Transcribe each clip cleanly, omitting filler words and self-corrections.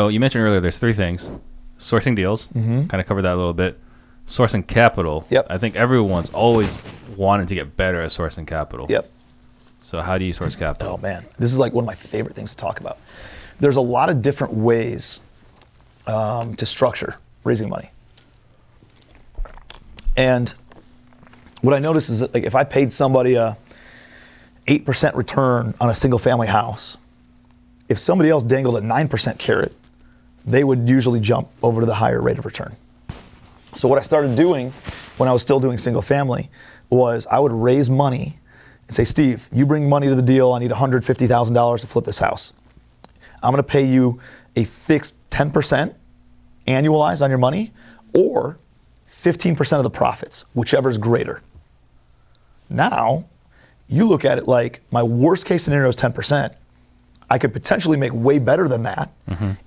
So you mentioned earlier there's three things. Sourcing deals, kind of covered that a little bit. Sourcing capital. Yep. I think everyone's always wanted to get better at sourcing capital. Yep. So how do you source capital? Oh man, this is like one of my favorite things to talk about. There's a lot of different ways to structure raising money. And what I notice is that, like, if I paid somebody a 8% return on a single family house, if somebody else dangled a 9% carrot, they would usually jump over to the higher rate of return. So what I started doing when I was still doing single family was I would raise money and say, Steve, you bring money to the deal. I need $150,000 to flip this house. I'm going to pay you a fixed 10% annualized on your money, or 15% of the profits, whichever is greater. Now, you look at it like my worst case scenario is 10%. I could potentially make way better than that,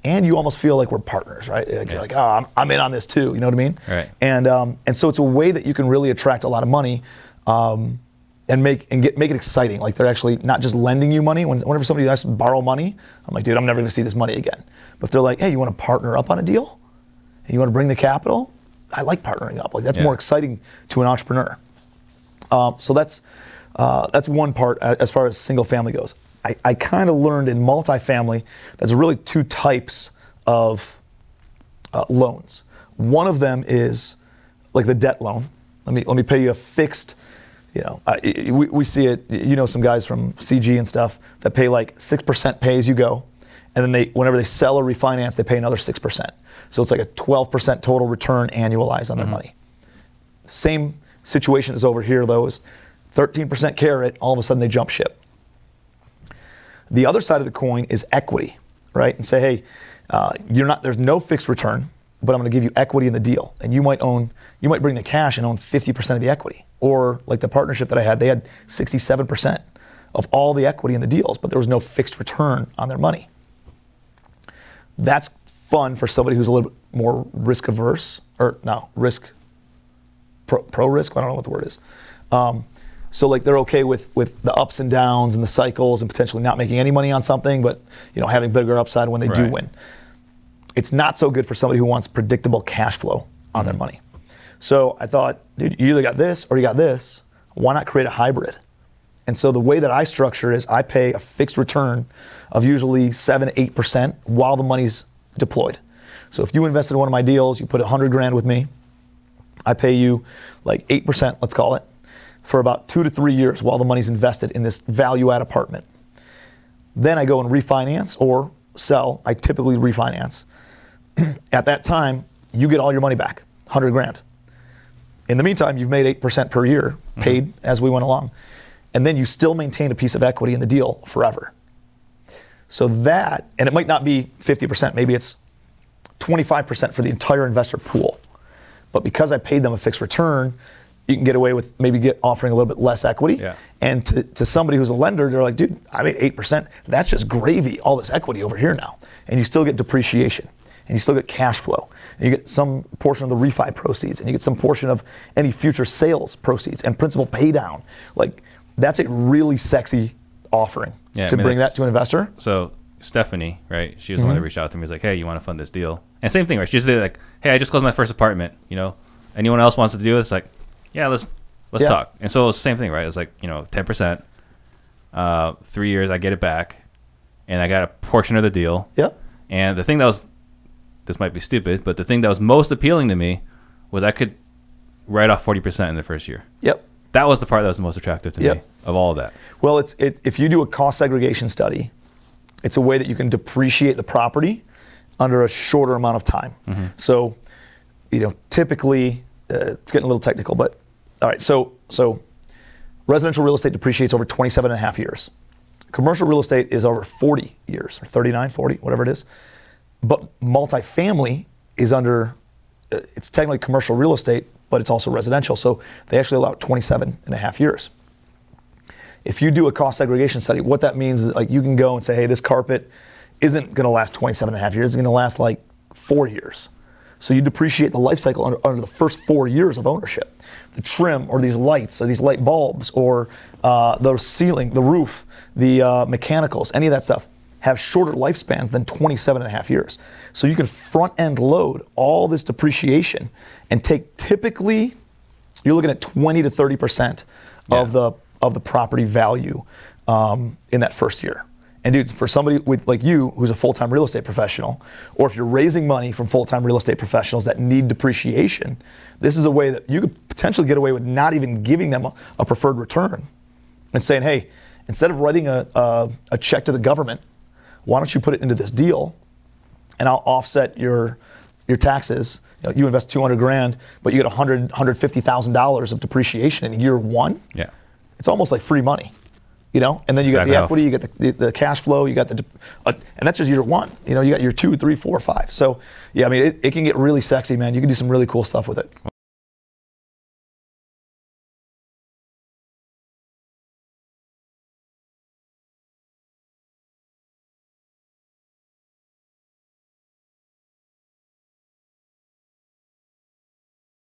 and you almost feel like we're partners, right? Like, you're like, oh, I'm in on this too. You know what I mean? Right. And so it's a way that you can really attract a lot of money, and make it exciting. Like, they're actually not just lending you money. Whenever somebody asks to borrow money, I'm like, dude, I'm never going to see this money again. But if they're like, hey, you want to partner up on a deal, and you want to bring the capital, I like partnering up. Like, that's more exciting to an entrepreneur. So that's one part as far as single family goes. I kind of learned in multifamily there's really two types of loans. One of them is like the debt loan. Let me pay you a fixed, we see it, some guys from CG and stuff that pay like 6% pay as you go, and then whenever they sell or refinance, they pay another 6%. So it's like a 12% total return annualized on their money. Same situation is over here though, is 13% carrot, all of a sudden they jump ship. The other side of the coin is equity, right? And say, hey, there's no fixed return, but I'm going to give you equity in the deal. And you might bring the cash and own 50% of the equity. Or like the partnership that I had, they had 67% of all the equity in the deals, but there was no fixed return on their money. That's fun for somebody who's a little bit more risk averse, or no, pro risk, I don't know what the word is. So like they're okay with the ups and downs and the cycles and potentially not making any money on something, but having bigger upside when they do win. It's not so good for somebody who wants predictable cash flow on their money. So I thought, dude, you either got this or you got this. Why not create a hybrid? And so the way that I structure is I pay a fixed return of usually 7 to 8% while the money's deployed. So if you invested in one of my deals, you put 100 grand with me, I pay you like 8%, let's call it, for about 2 to 3 years while the money's invested in this value-add apartment. Then I go and refinance or sell. I typically refinance. At that time, you get all your money back, 100 grand. In the meantime, you've made 8% per year, paid as we went along. And then you still maintain a piece of equity in the deal forever. So that, and it might not be 50%, maybe it's 25% for the entire investor pool. But because I paid them a fixed return, you can get away with offering a little bit less equity. Yeah. And to somebody who's a lender, they're like, dude, I made 8%. That's just gravy, all this equity over here now. And you still get depreciation. And you still get cash flow. And you get some portion of the refi proceeds. And you get some portion of any future sales proceeds and principal pay down. Like, that's a really sexy offering to bring that to an investor. So Stephanie, right? She was the one that reached out to me. Was like, hey, you want to fund this deal? And same thing, right? She just did like, hey, I just closed my first apartment. Anyone else wants to do this? Like, yeah, let's talk. And so it was the same thing, right? It was like, 10%, 3 years, I get it back, and I got a portion of the deal. Yep. And the thing that was, this might be stupid, but the thing that was most appealing to me was I could write off 40% in the first year. Yep. That was the part that was the most attractive to me of all of that. Well, if you do a cost segregation study, it's a way that you can depreciate the property under a shorter amount of time. So, typically, it's getting a little technical, but all right, so residential real estate depreciates over 27 and a half years. Commercial real estate is over 40 years, or 39, 40, whatever it is. But multifamily is it's technically commercial real estate, but it's also residential. So they actually allow 27 and a half years. If you do a cost segregation study, what that means is like you can go and say, hey, this carpet isn't going to last 27 and a half years. It's going to last like 4 years. So you depreciate the life cycle under the first 4 years of ownership. The trim or these lights or these light bulbs or the ceiling, the roof, the mechanicals, any of that stuff have shorter lifespans than 27 and a half years. So you can front end load all this depreciation and take typically, you're looking at 20 to 30% of the property value in that first year. And dude, for somebody with like you, who's a full-time real estate professional, or if you're raising money from full-time real estate professionals that need depreciation, this is a way that you could potentially get away with not even giving them a preferred return and saying, hey, instead of writing a check to the government, why don't you put it into this deal and I'll offset your taxes. You invest 200 grand, but you get $150,000 of depreciation in year one. Yeah. It's almost like free money. And then you got the equity, you get the cash flow, you got and that's just year one. You got year 2, 3, 4, 5. So yeah, I mean, it can get really sexy, man. You can do some really cool stuff with it.